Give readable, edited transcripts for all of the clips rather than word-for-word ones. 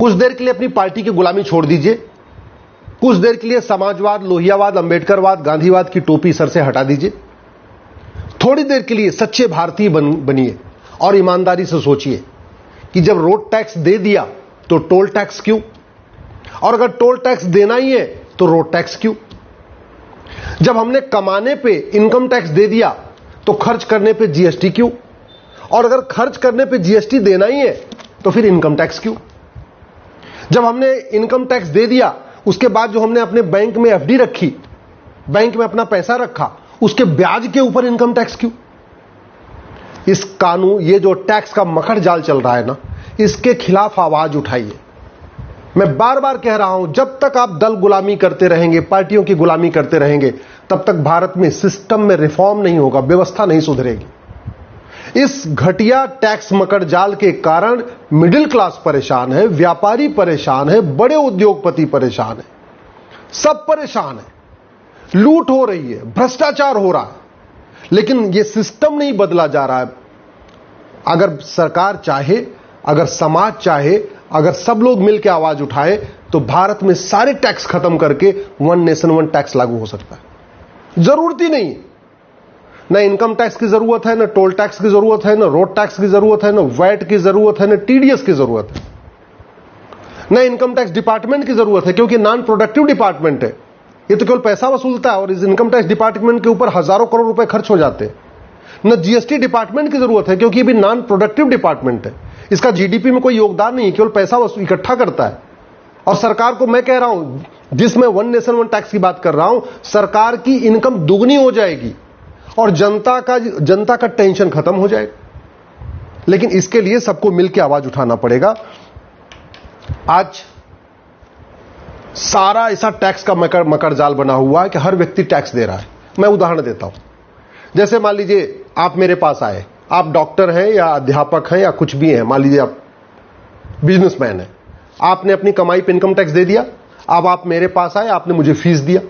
कुछ देर के लिए अपनी पार्टी की गुलामी छोड़ दीजिए, कुछ देर के लिए समाजवाद, लोहियावाद, अंबेडकरवाद, गांधीवाद की टोपी सर से हटा दीजिए। थोड़ी देर के लिए सच्चे भारतीय बनिए और ईमानदारी से सोचिए कि जब रोड टैक्स दे दिया तो टोल टैक्स क्यों, और अगर टोल टैक्स देना ही है तो रोड टैक्स क्यों। जब हमने कमाने पे इनकम टैक्स दे दिया तो खर्च करने पे जीएसटी क्यों, और अगर खर्च करने पे जीएसटी देना ही है तो फिर इनकम टैक्स क्यों। जब हमने इनकम टैक्स दे दिया, उसके बाद जो हमने अपने बैंक में एफडी रखी, बैंक में अपना पैसा रखा, उसके ब्याज के ऊपर इनकम टैक्स क्यों। इस कानून, ये जो टैक्स का मखड़ जाल चल रहा है ना, इसके खिलाफ आवाज उठाइए। मैं बार बार कह रहा हूं, जब तक आप दल गुलामी करते रहेंगे, पार्टियों की गुलामी करते रहेंगे, तब तक भारत में सिस्टम में रिफॉर्म नहीं होगा, व्यवस्था नहीं सुधरेगी। इस घटिया टैक्स मकड़ जाल के कारण मिडिल क्लास परेशान है, व्यापारी परेशान है, बड़े उद्योगपति परेशान है, सब परेशान है। लूट हो रही है, भ्रष्टाचार हो रहा है, लेकिन यह सिस्टम नहीं बदला जा रहा है। अगर सरकार चाहे, अगर समाज चाहे, अगर सब लोग मिलकर आवाज उठाए, तो भारत में सारे टैक्स खत्म करके वन नेशन वन टैक्स लागू हो सकता है। जरूरत ही नहीं, न इनकम टैक्स की जरूरत है, न टोल टैक्स की जरूरत है, न रोड टैक्स की जरूरत है, न वैट की जरूरत है, न टीडीएस की जरूरत है, न इनकम टैक्स डिपार्टमेंट की जरूरत है, क्योंकि नॉन प्रोडक्टिव डिपार्टमेंट है। ये तो केवल पैसा वसूलता है और इस इनकम टैक्स डिपार्टमेंट के ऊपर हजारों करोड़ रुपए खर्च हो जाते हैं। न जीएसटी डिपार्टमेंट की जरूरत है, क्योंकि ये भी नॉन प्रोडक्टिव डिपार्टमेंट है, इसका जीडीपी में कोई योगदान नहीं, केवल पैसा इकट्ठा करता है। और सरकार को मैं कह रहा हूं, जिसमें वन नेशन वन टैक्स की बात कर रहा हूं, सरकार की इनकम दुगनी हो जाएगी और जनता का टेंशन खत्म हो जाएगा। लेकिन इसके लिए सबको मिलकर आवाज उठाना पड़ेगा। आज सारा ऐसा टैक्स का मकर जाल बना हुआ है कि हर व्यक्ति टैक्स दे रहा है। मैं उदाहरण देता हूं, जैसे मान लीजिए आप मेरे पास आए, आप डॉक्टर हैं या अध्यापक हैं या कुछ भी हैं, मान लीजिए आप बिजनेसमैन हैं, आपने अपनी कमाई पे इनकम टैक्स दे दिया। अब आप मेरे पास आए, आपने मुझे फीस दिया,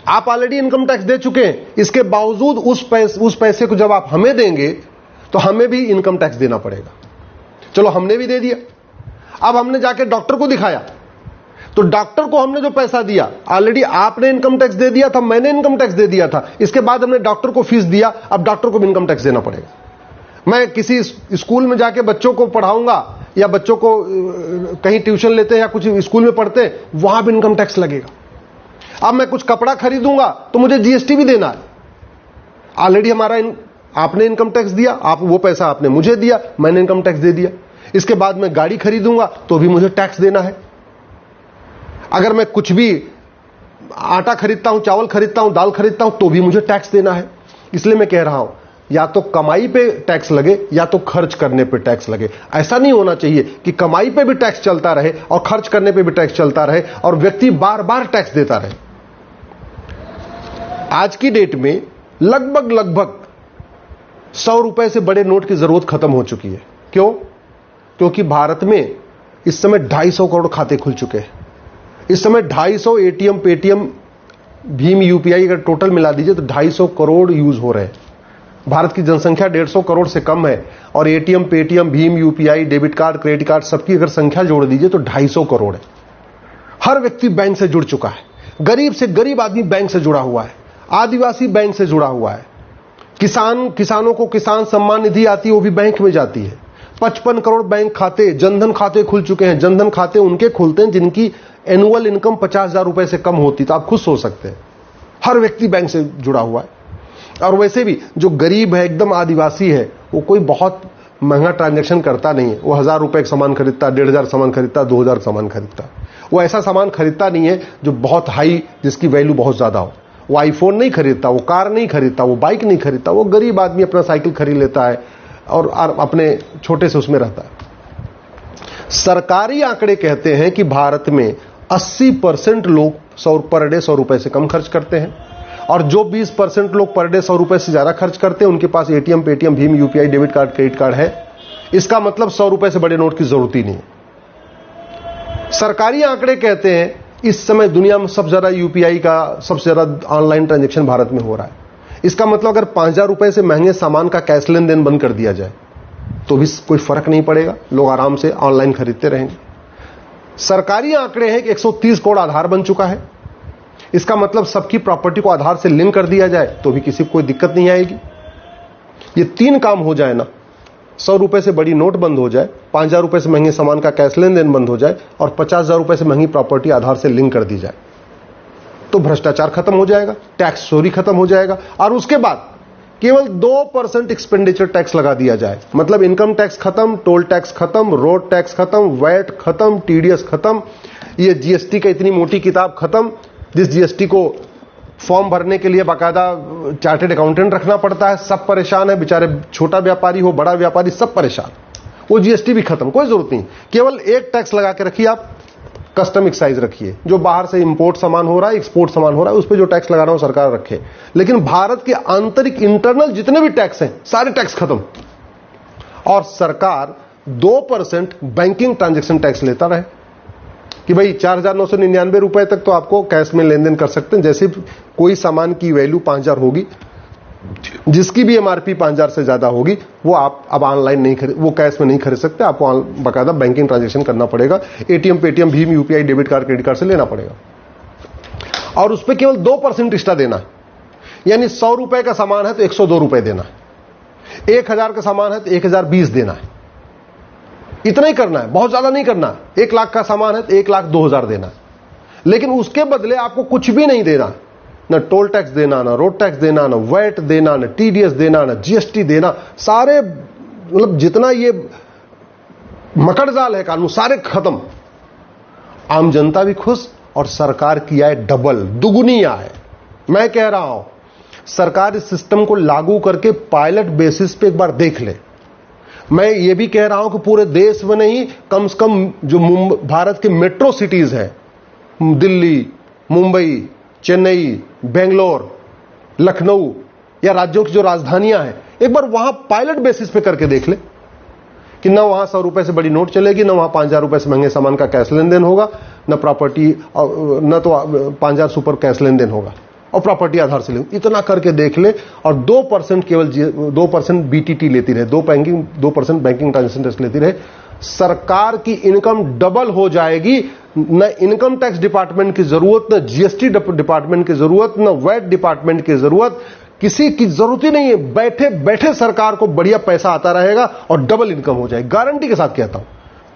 आप ऑलरेडी इनकम टैक्स दे चुके हैं। इसके बावजूद उस पैसे को जब आप हमें देंगे तो हमें भी इनकम टैक्स देना पड़ेगा। चलो हमने भी दे दिया, अब हमने जाके डॉक्टर को दिखाया, तो डॉक्टर को हमने जो पैसा दिया, ऑलरेडी आपने इनकम टैक्स दे दिया था, मैंने इनकम टैक्स दे दिया था, इसके बाद हमने डॉक्टर को फीस दिया, अब डॉक्टर को भी इनकम टैक्स देना पड़ेगा। मैं किसी स्कूल में जाके बच्चों को पढ़ाऊंगा या बच्चों को कहीं ट्यूशन लेते हैं या कुछ स्कूल में पढ़ते हैं, वहां भी इनकम टैक्स लगेगा। अब मैं कुछ कपड़ा खरीदूंगा तो मुझे जीएसटी भी देना है। ऑलरेडी आपने इनकम टैक्स दिया, आप वो पैसा आपने मुझे दिया, मैंने इनकम टैक्स दे दिया। इसके बाद मैं गाड़ी खरीदूंगा तो भी मुझे टैक्स देना है। अगर मैं कुछ भी आटा खरीदता हूं, चावल खरीदता हूं, दाल खरीदता हूं, तो भी मुझे टैक्स देना है। इसलिए मैं कह रहा हूं, या तो कमाई पे टैक्स लगे या तो खर्च करने पे टैक्स लगे। ऐसा नहीं होना चाहिए कि कमाई पे भी टैक्स चलता रहे और खर्च करने पे भी टैक्स चलता रहे और व्यक्ति बार बार टैक्स देता रहे। आज की डेट में लगभग 100 रुपए से बड़े नोट की जरूरत खत्म हो चुकी है। क्यों? क्योंकि भारत में इस समय 250 करोड़ खाते खुल चुके हैं। इस समय 250 एटीएम, पेटीएम, भीम, यूपीआई अगर टोटल मिला दीजिए तो 250 करोड़ यूज हो रहे हैं। भारत की जनसंख्या 150 करोड़ से कम है और एटीएम, पेटीएम, भीम, UPI, debit card, credit card सबकी अगर संख्या जोड़ दीजिए तो 250 करोड़ है। हर व्यक्ति बैंक से जुड़ चुका है। गरीब से गरीब आदमी बैंक से जुड़ा हुआ है, आदिवासी बैंक से जुड़ा हुआ है, किसानों को किसान सम्मान निधि आती है, वो भी बैंक में जाती है। 55 करोड़ बैंक खाते, जनधन खाते खुल चुके हैं। जनधन खाते उनके खुलते हैं जिनकी एनुअल इनकम 50,000 रुपए से कम होती, तो आप खुद सोच सकते हैं। हर व्यक्ति बैंक से जुड़ा हुआ है। और वैसे भी जो गरीब है, एकदम आदिवासी है, वो कोई बहुत महंगा ट्रांजैक्शन करता नहीं है। वो 1000 रुपए का सामान खरीदता, 1500 सामान खरीदता, 2000 सामान खरीदता। वो ऐसा सामान खरीदता नहीं है जो बहुत हाई, जिसकी वैल्यू बहुत ज्यादा हो। वो आईफोन नहीं खरीदता, वो कार नहीं खरीदता, वो बाइक नहीं खरीदता। वो गरीब आदमी अपना साइकिल खरीद लेता है और अपने छोटे से उसमें रहता है। सरकारी आंकड़े कहते हैं कि भारत में 80% लोग पर डे 100 रुपए से कम खर्च करते हैं और जो 20% लोग पर डे 100 रुपए से ज्यादा खर्च करते हैं उनके पास एटीएम, पेटीएम, भीम, UPI, debit card, credit card है। इसका मतलब 100 रुपए से बड़े नोट की जरूरत ही नहीं है। सरकारी आंकड़े कहते हैं इस समय दुनिया में सबसे ज्यादा यूपीआई का, सबसे ज्यादा ऑनलाइन ट्रांजैक्शन भारत में हो रहा है। इसका मतलब अगर 5000 रुपए से महंगे सामान का कैश लेन देन बंद कर दिया जाए तो भी कोई फर्क नहीं पड़ेगा, लोग आराम से ऑनलाइन खरीदते रहेंगे। सरकारी आंकड़े हैं कि 130 करोड़ आधार बन चुका है। इसका मतलब सबकी प्रॉपर्टी को आधार से लिंक कर दिया जाए तो भी किसी को कोई दिक्कत नहीं आएगी। ये 3 काम हो जाए ना, 100 रुपए से बड़ी नोट बंद हो जाए, 5,000 रुपए से महंगे सामान का कैश लेन देन बंद हो जाए और 50,000 रुपए से महंगी प्रॉपर्टी आधार से लिंक कर दी जाए, तो भ्रष्टाचार खत्म हो जाएगा, टैक्स चोरी खत्म हो जाएगा। और उसके बाद केवल 2% एक्सपेंडिचर टैक्स लगा दिया जाए, मतलब इनकम टैक्स खत्म, टोल टैक्स खत्म, रोड टैक्स खत्म, वैट खत्म, टीडीएस खत्म, ये जीएसटी का इतनी मोटी किताब खत्म, जिस जीएसटी को फॉर्म भरने के लिए बाकायदा चार्टेड अकाउंटेंट रखना पड़ता है। सब परेशान है बेचारे, छोटा व्यापारी हो बड़ा व्यापारी सब परेशान। वो जीएसटी भी खत्म, कोई जरूरत नहीं। केवल एक टैक्स लगा के रखिए आप, कस्टम एक्साइज रखिए। जो बाहर से इंपोर्ट सामान हो रहा है, एक्सपोर्ट सामान हो रहा है, उस पर जो टैक्स लगा रहा हो सरकार रखे। लेकिन भारत के आंतरिक इंटरनल जितने भी टैक्स हैं सारे टैक्स खत्म, और सरकार 2% बैंकिंग ट्रांजैक्शन टैक्स लेता रहे कि भाई 4,999 रुपए तक तो आपको कैश में लेन देन कर सकते हैं। जैसे कोई सामान की वैल्यू 5,000 होगी, जिसकी भी एमआरपी 5,000 से ज्यादा होगी, वो आप अब ऑनलाइन नहीं खरीद, वो कैश में नहीं खरीद सकते, आपको बाकायदा बैंकिंग ट्रांजैक्शन करना पड़ेगा। एटीएम, पेटीएम, भीम, UPI, debit card, credit card से लेना पड़ेगा। और उस पर केवल 2% एक्स्ट्रा देना है, यानी 100 रुपए का सामान है तो 102 रुपए देना है, 1,000 का सामान है तो 1,020 देना है। इतना ही करना है, बहुत ज्यादा नहीं करना है। 1 लाख का सामान है तो 1,02,000 देना है। लेकिन उसके बदले आपको कुछ भी नहीं देना, ना टोल टैक्स देना, ना रोड टैक्स देना, ना वैट देना, ना टीडीएस देना, ना जीएसटी देना। सारे मतलब जितना ये मकड़जाल है कानून सारे खत्म। आम जनता भी खुश और सरकार की आय डबल, दुगुनी आय। मैं कह रहा हूं सरकार इस सिस्टम को लागू करके पायलट बेसिस पे एक बार देख ले। मैं ये भी कह रहा हूं कि पूरे देश में नहीं, कम से कम जो भारत के मेट्रो सिटीज है, दिल्ली, मुंबई, चेन्नई, बेंगलोर, लखनऊ या राज्यों की जो राजधानियां हैं, एक बार वहां पायलट बेसिस पे करके देख ले कि ना वहां 100 रुपए से बड़ी नोट चलेगी, ना वहां 5,000 रुपए से महंगे सामान का कैश लेन देन होगा, न प्रॉपर्टी, न तो 5,000 सुपर कैश लेन देन होगा, और प्रॉपर्टी आधार से ले। इतना करके देख ले, और 2% केवल 2% बीटीटी लेती रहे, 2% बैंकिंग ट्रांजैक्शन टैक्स लेती रहे, सरकार की इनकम डबल हो जाएगी। न इनकम टैक्स डिपार्टमेंट की जरूरत, न जीएसटी डिपार्टमेंट की जरूरत, न वैट डिपार्टमेंट की जरूरत, किसी की जरूरत ही नहीं है। बैठे बैठे सरकार को बढ़िया पैसा आता रहेगा और डबल इनकम हो जाएगी, गारंटी के साथ कहता हूं।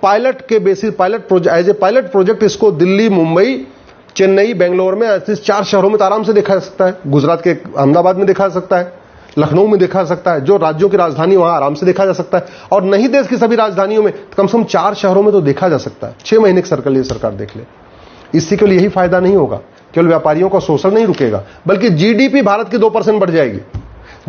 पायलट के basis, pilot project, as a pilot project इसको दिल्ली, मुंबई, चेन्नई, बेंगलोर में, ऐसे 4 शहरों में तो आराम से देखा जा सकता है। गुजरात के अहमदाबाद में देखा जा सकता है, लखनऊ में देखा जा सकता है, जो राज्यों की राजधानी वहां आराम से देखा जा सकता है। और नहीं देश की सभी राजधानियों में, कम से कम 4 शहरों में तो देखा जा सकता है। 6 महीने की सर्कल ये सरकार देख ले। इससे केवल यही फायदा नहीं होगा, केवल व्यापारियों का शोषण नहीं रुकेगा, बल्कि जीडीपी भारत की 2% बढ़ जाएगी।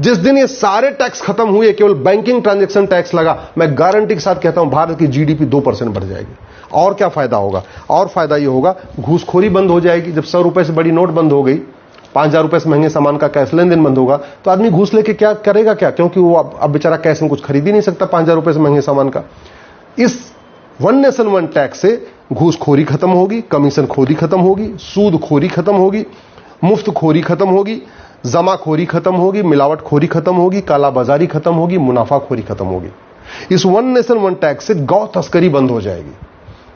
जिस दिन ये सारे टैक्स खत्म हुए, केवल बैंकिंग ट्रांजैक्शन टैक्स लगा, मैं गारंटी के साथ कहता हूं भारत की जीडीपी 2% बढ़ जाएगी। और क्या फायदा होगा? और फायदा ये होगा, घूसखोरी बंद हो जाएगी। जब 100 रुपए से बड़ी नोट बंद हो गई, 5,000 रुपए से महंगे सामान का कैश लेन देन बंद होगा, तो आदमी घूस लेके क्या करेगा क्या? क्योंकि वो अब बेचारा कैश में कुछ खरीद ही नहीं सकता 5,000 रुपए से महंगे सामान का। इस वन नेशन वन टैक्स से घूसखोरी खत्म होगी, कमीशन खोरी खत्म होगी, सूद खोरी खत्म होगी, मुफ्त खोरी खत्म होगी, जमाखोरी खत्म होगी, मिलावट खोरी खत्म होगी, कालाबाजारी खत्म होगी, मुनाफाखोरी खत्म होगी। इस वन नेशन वन टैक्स से गौ तस्करी बंद हो जाएगी।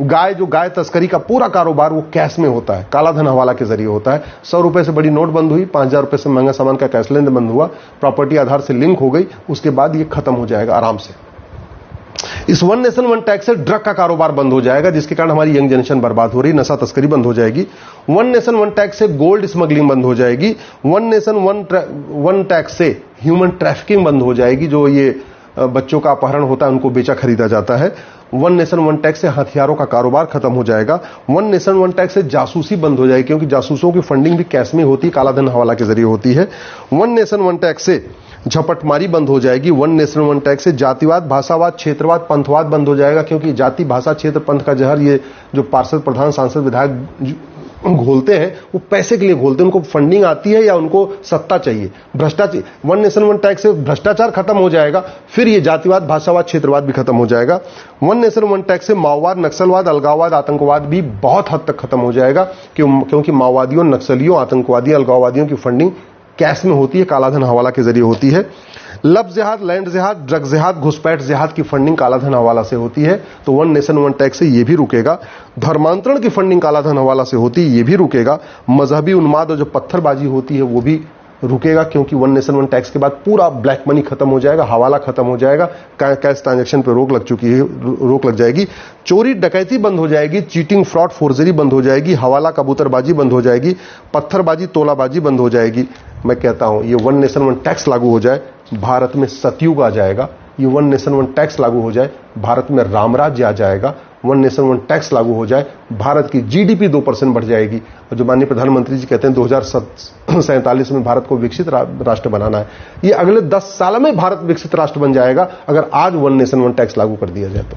गाय तस्करी का पूरा कारोबार वो कैश में होता है, काला धन हवाला के जरिए होता है। 100 रुपए से बड़ी नोट बंद हुई, 5,000 रुपए से महंगा सामान का कैश लेन देन बंद हुआ, प्रॉपर्टी आधार से लिंक हो गई, उसके बाद ये खत्म हो जाएगा आराम से। इस वन नेशन वन टैक्स से ड्रग का कारोबार बंद हो जाएगा, जिसके कारण हमारी यंग जनरेशन बर्बाद हो रही, नशा तस्करी बंद हो जाएगी। वन नेशन वन टैक्स से गोल्ड स्मगलिंग बंद हो जाएगी। वन नेशन वन टैक्स से ह्यूमन ट्रैफिकिंग बंद हो जाएगी, जो ये बच्चों का अपहरण होता है, उनको बेचा खरीदा जाता है। वन नेशन वन टैक्स से हथियारों का कारोबार खत्म हो जाएगा। वन नेशन वन टैक्स से जासूसी बंद हो जाएगी, क्योंकि जासूसों की फंडिंग भी कैश में होती है, काला धन हवाला के जरिए होती है। वन नेशन वन टैक्स से झपटमारी बंद हो जाएगी। वन नेशन वन टैक्स से जातिवाद, भाषावाद, क्षेत्रवाद, पंथवाद बंद हो जाएगा, क्योंकि जाति, भाषा, क्षेत्र, पंथ का जहर ये जो पार्षद, प्रधान, सांसद, विधायक घोलते हैं, वो पैसे के लिए घोलते हैं। उनको फंडिंग आती है या उनको सत्ता चाहिए, भ्रष्टाचार। वन नेशन वन टैक्स से भ्रष्टाचार खत्म हो जाएगा, फिर ये जातिवाद, भाषावाद, क्षेत्रवाद भी खत्म हो जाएगा। वन नेशन वन टैक्स से माओवाद, नक्सलवाद, अलगाववाद, आतंकवाद भी बहुत हद तक खत्म हो जाएगा, क्योंकि माओवादियों, नक्सलियों, आतंकवादी, अलगाववादियों की फंडिंग कैश में होती है, कालाधन हवाला के जरिए होती है। लब जिहाद, लैंड जिहाद, ड्रग जिहाद, घुसपैठ जिहाद की फंडिंग कालाधन हवाला से होती है, तो वन नेशन वन टैक्स से ये भी रुकेगा। धर्मांतरण की फंडिंग कालाधन हवाला से होती है, ये भी रुकेगा। मजहबी उन्माद और जो पत्थरबाजी होती है वो भी रुकेगा, क्योंकि वन नेशन वन टैक्स के बाद पूरा ब्लैक मनी खत्म हो जाएगा, हवाला खत्म हो जाएगा, कैश ट्रांजैक्शन पे रोक लग चुकी है, रोक लग जाएगी। चोरी डकैती बंद हो जाएगी, चीटिंग फ्रॉड फोर्जरी बंद हो जाएगी, हवाला कबूतरबाजी बंद हो जाएगी, पत्थरबाजी तोलाबाजी बंद हो जाएगी। मैं कहता हूं ये वन नेशन वन टैक्स लागू हो जाए, भारत में सतयुग आ जाएगा। ये वन नेशन वन टैक्स लागू हो जाए, भारत में रामराज्य आ जाएगा। वन नेशन वन टैक्स लागू हो जाए, भारत की जीडीपी 2% बढ़ जाएगी। और जो माननीय प्रधानमंत्री जी कहते हैं 2047 में भारत को विकसित राष्ट्र बनाना है, ये अगले 10 साल में भारत विकसित राष्ट्र बन जाएगा अगर आज वन नेशन वन टैक्स लागू कर दिया जाए तो।